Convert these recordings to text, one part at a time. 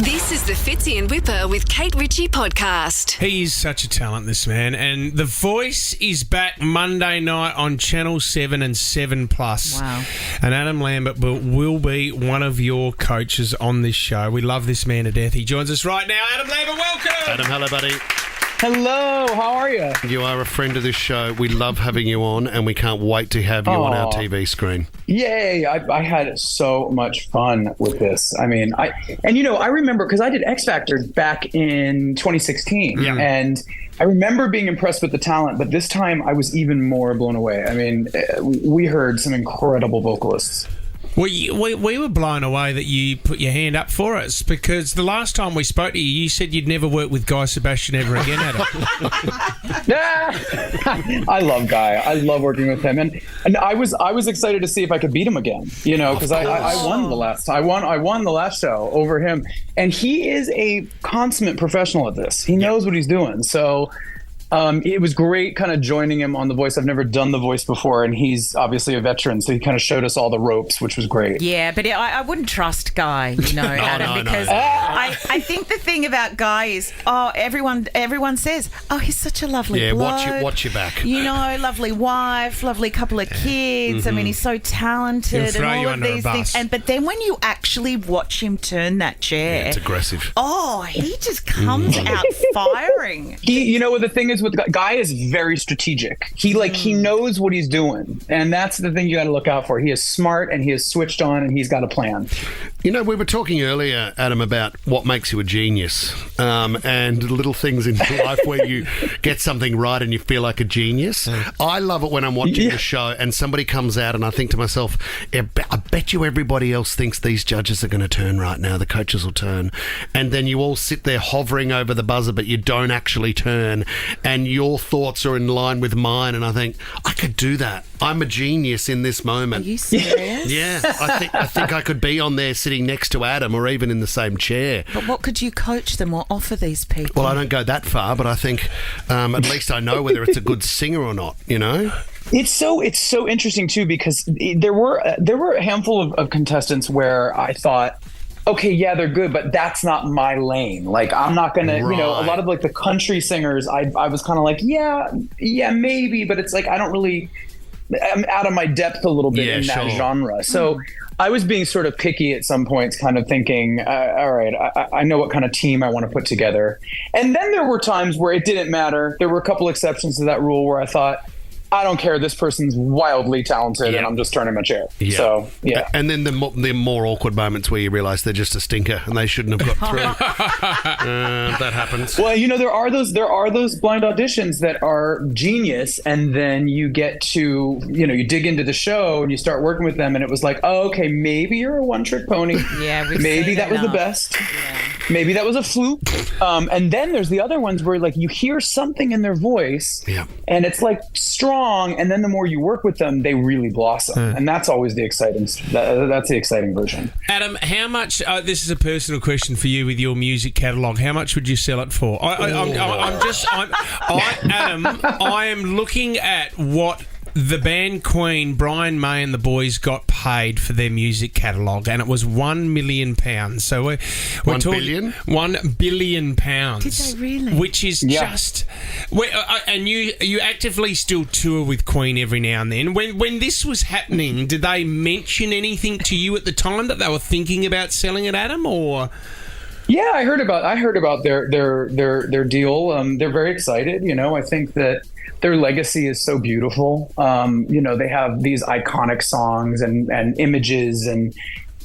This is the Fitzy and Whipper with Kate Ritchie podcast. He is such a talent, this man. And The Voice is back Monday night on Channel 7 and 7+. Wow. And Adam Lambert will be one of your coaches on this show. We love this man to death. He joins us right now. Adam Lambert, welcome. Adam, hello, buddy. Hello, how are you? You are a friend of this show. We love having you on, and we can't wait to have you on our TV screen. Yay, I had so much fun with this. I mean, I remember because I did X Factor back in 2016, and I remember being impressed with the talent, but this time I was even more blown away. I mean, we heard some incredible vocalists. We were blown away that you put your hand up for us, because the last time we spoke to you, you said you'd never work with Guy Sebastian ever again, Adam. I love Guy. I love working with him, and I was excited to see if I could beat him again. You know, because I won the last. I won the last show over him, and he is a consummate professional at this. He knows what he's doing. So. It was great kind of joining him on The Voice. I've never done The Voice before, and he's obviously a veteran, so he kind of showed us all the ropes, which was great. Yeah, but I wouldn't trust Guy, Adam, because I think the thing about Guy is, everyone says, he's such a lovely bloke. Yeah, watch your back. You know, lovely wife, lovely couple of kids. Mm-hmm. I mean, he's so talented and all of these things. But then when you actually watch him turn that chair, it's aggressive. He just comes out firing. The thing is, with Guy is very strategic. He knows what he's doing, and that's the thing you got to look out for. He is smart, and he is switched on, and he's got a plan. You know, we were talking earlier, Adam, about what makes you a genius, and little things in life where you get something right and you feel like a genius. I love it when I'm watching the show and somebody comes out and I think to myself, I bet you everybody else thinks these judges are going to turn right now. The coaches will turn. And then you all sit there hovering over the buzzer, but you don't actually turn. And your thoughts are in line with mine. And I think, I could do that. I'm a genius in this moment. Are you serious? Yeah. I think I could be on there sitting next to Adam or even in the same chair. But what could you coach them or offer these people? Well, I don't go that far, but I think at least I know whether it's a good singer or not, you know? It's so interesting, too, because there were a handful of contestants where I thought, okay, yeah, they're good, but that's not my lane. Like, I'm not going to, a lot of the country singers, I was kind of like, yeah, maybe, but it's like, I'm out of my depth a little bit in that genre. So I was being sort of picky at some points, kind of thinking, all right, I know what kind of team I want to put together. And then there were times where it didn't matter. There were a couple exceptions to that rule where I thought, I don't care. This person's wildly talented, and I'm just turning my chair. Yeah. So, yeah. And then the more awkward moments where you realise they're just a stinker and they shouldn't have got through. That happens. Well, there are those blind auditions that are genius, and then you get to, you dig into the show and you start working with them, and it was like, oh, okay, maybe you're a one-trick pony. Yeah, maybe that was the best. Yeah. Maybe that was a fluke. And then there's the other ones where you hear something in their voice, and it's strong. And then the more you work with them, they really blossom, and that's always the exciting. That's the exciting version. Adam, how much? This is a personal question for you with your music catalogue. How much would you sell it for? Adam, I am looking at what the band Queen, Brian May and the boys got paid for their music catalogue, and it was £1 million. So we're talking £1 billion. Did they really? Which is just... and you actively still tour with Queen every now and then. When this was happening, did they mention anything to you at the time that they were thinking about selling it, Adam, or... Yeah, I heard about their deal. They're very excited. I think that their legacy is so beautiful. They have these iconic songs and images, and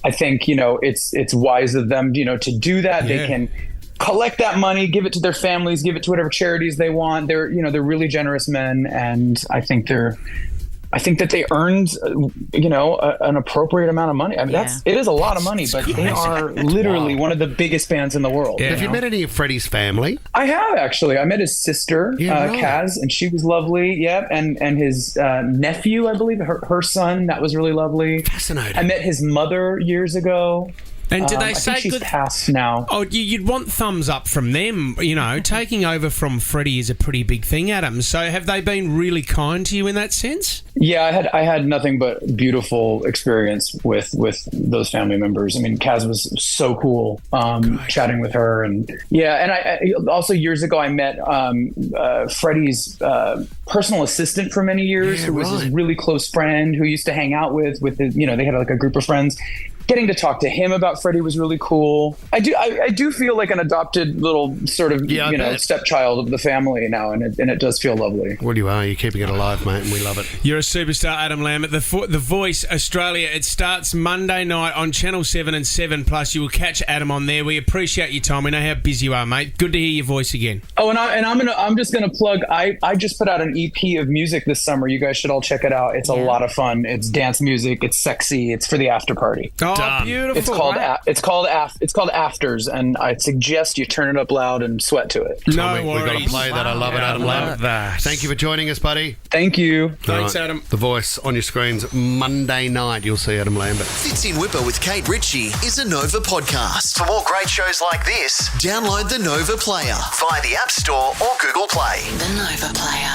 I think it's wise of them to do that. Yeah. They can collect that money, give it to their families, give it to whatever charities they want. They're really generous men, and I think that they earned, an appropriate amount of money. I mean, it is a lot of money, but they are literally one of the biggest bands in the world. Yeah. Have you met any of Freddie's family? I have, actually. I met his sister, Kaz, and she was lovely. Yeah, and his nephew, I believe, her son. That was really lovely. Fascinating. I met his mother years ago. And did they I say think she's good? passed now. Oh, you'd want thumbs up from them. You know, taking over from Freddie is a pretty big thing, Adam. So have they been really kind to you in that sense? Yeah, I had nothing but beautiful experience with those family members. I mean, Kaz was so cool chatting with her, and I also years ago I met Freddie's personal assistant for many years, who was his really close friend who used to hang out with his, they had like a group of friends. Getting to talk to him about Freddie was really cool. I do feel like an adopted little sort of stepchild of the family now, and it does feel lovely. Well, you are. You're keeping it alive, mate, and we love it. You're a superstar, Adam Lambert. The Voice Australia. It starts Monday night on Channel 7 and 7+. You will catch Adam on there. We appreciate your time. We know how busy you are, mate. Good to hear your voice again. Oh, and I'm just gonna plug. I just put out an EP of music this summer. You guys should all check it out. It's a lot of fun. It's dance music. It's sexy. It's for the after party. Oh, beautiful. It's called Afters, and I suggest you turn it up loud and sweat to it. No worries. We've got to play that. I love it, Adam Lambert. Thank you for joining us, buddy. Thank you. Thanks, Adam. The Voice on your screens Monday night. You'll see Adam Lambert. Fitz in Whipper with Kate Ritchie is a Nova podcast. For more great shows like this, download the Nova Player via the App Store or Google Play. The Nova Player.